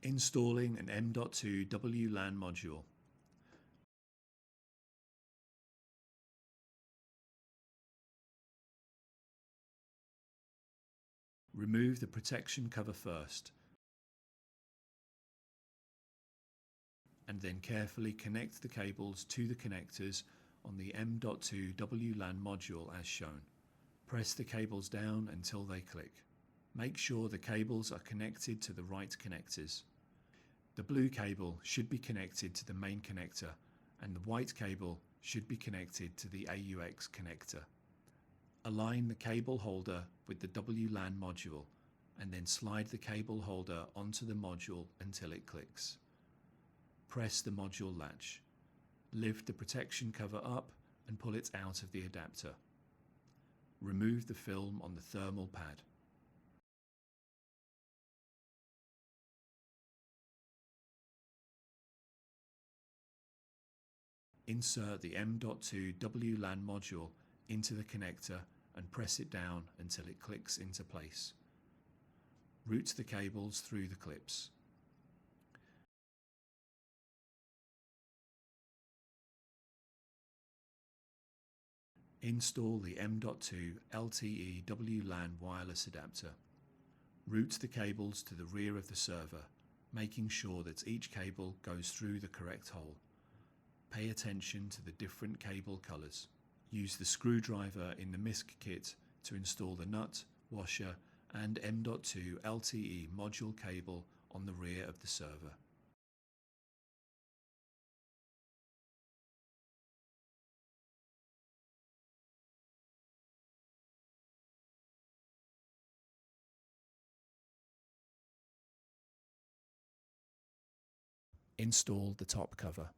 Installing an M.2 WLAN module. Remove the protection cover first, and then carefully connect the cables to the connectors on the M.2 WLAN module as shown. Press the cables down until they click. Make sure the cables are connected to the right connectors. The blue cable should be connected to the main connector, and the white cable should be connected to the AUX connector. Align the cable holder with the WLAN module, and then slide the cable holder onto the module until it clicks. Press the module latch. Lift the protection cover up and pull it out of the adapter. Remove the film on the thermal pad. Insert the M.2 WLAN module into the connector and press it down until it clicks into place. Route the cables through the clips. Install the M.2 LTE WLAN wireless adapter. Route the cables to the rear of the server, making sure that each cable goes through the correct hole. Pay attention to the different cable colors. Use the screwdriver in the MISC kit to install the nut, washer and M.2 LTE module cable on the rear of the server. Install the top cover.